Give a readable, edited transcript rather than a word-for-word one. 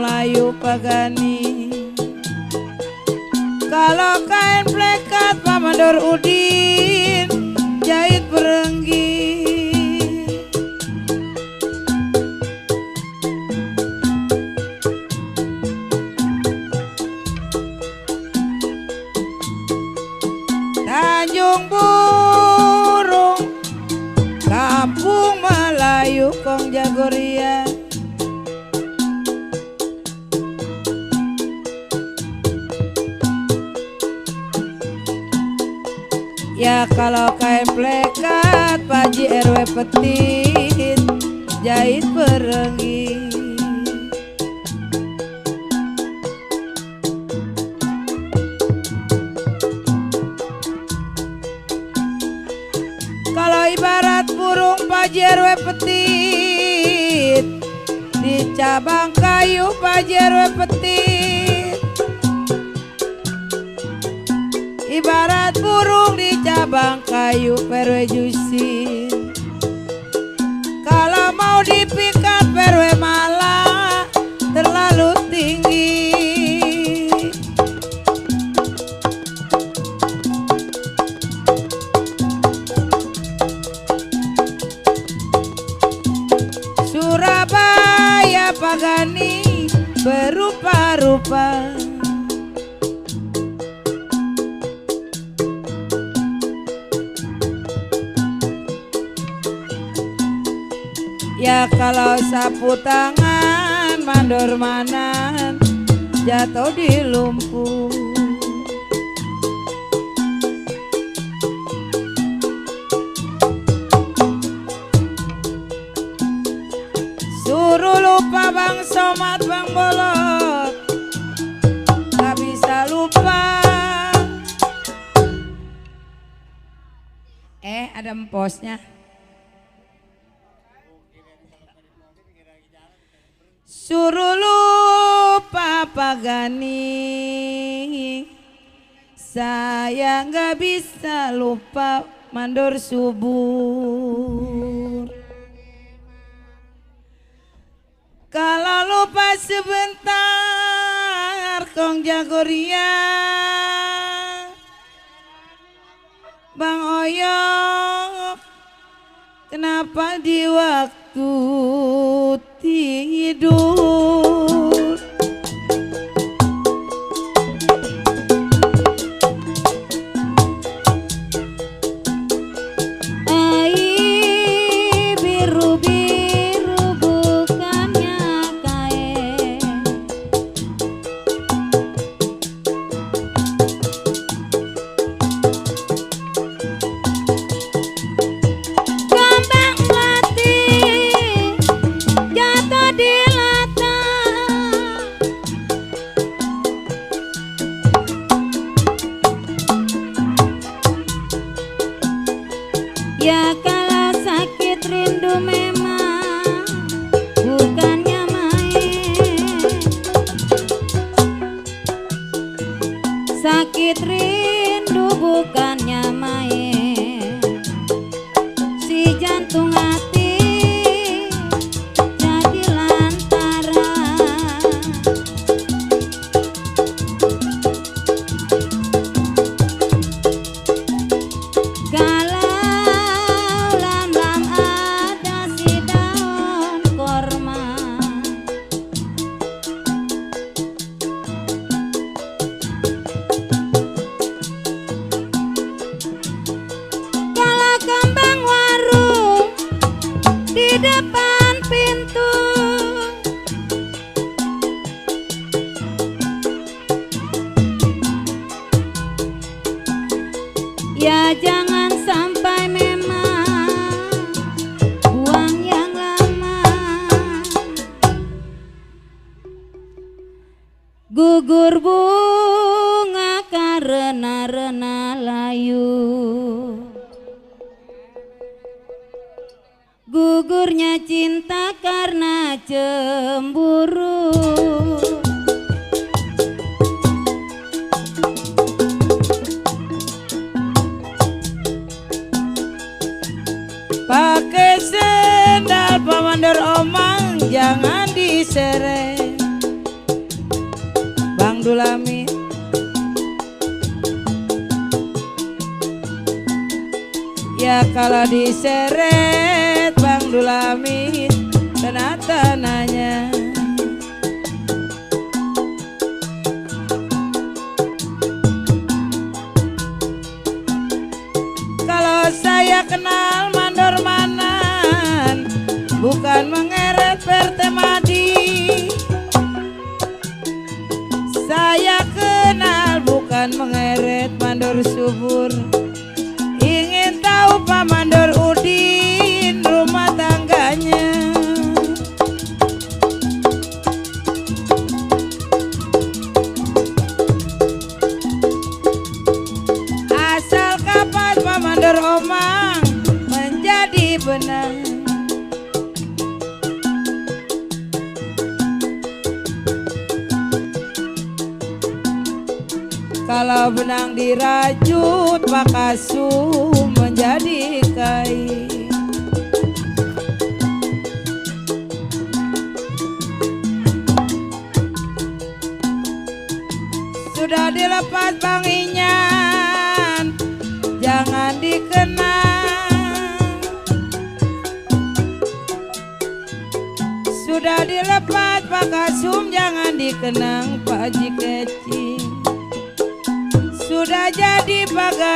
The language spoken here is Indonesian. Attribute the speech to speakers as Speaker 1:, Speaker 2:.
Speaker 1: Melayu pagani. Kalau kain plekat Pak Mandor Udin jahit berenggi. Tanjung Burung Kampung Melayu Kong Jagoria. Ya kalau kain plekat Paji RW Petit jahit berenggi. Kalau ibarat burung Paji RW Petit di cabang kayu Paji RW Petit, ibarat burung di cabang kayu perwe Jusin. Kalau mau dipikat perwe malah terlalu tinggi. Surabaya pagani berupa-rupa. Ya kalau sapu tangan mandor manan jatuh di lumpur. Suruh lupa Bang Somad Bang Bolot, gak bisa lupa. Ada emposnya. Suruh lupa pagani, saya nggak bisa lupa mandor subur. Kalau lupa sebentar Kong Jagoria, Bang Oyok, kenapa di waktu tidur air biru-biru bukannya kain. Kambang melati jatuh di ya kalau sakit rindu memang bukannya main. Sakit rindu bukannya main. Si jantung hati jadi lantaran. Depan pintu ya jangan sampai memang buang yang lama. Gugur bunga karena rena layu, gugurnya cinta karena cemburu. Pakai sendal Pak Mandor omang jangan diseret. Dulamin. Ya kalau diseret Bang Dulamin tanah-tanahnya. Kalau saya kenal mandor manan, bukan mengeret pertemadi. Saya kenal bukan mengeret mandor subur. Ingin tahu Pak Mandor Udin rumah tangganya. Asal kapan Pak Mandor omang menjadi benang. Kalau benang dirajut Pak Kasum menjadi kain. Sudah dilepas Bang Inyan, jangan dikenang. Sudah dilepas Pak Kasum, jangan dikenang Pak Haji Kecil. Sudah jadi pegawai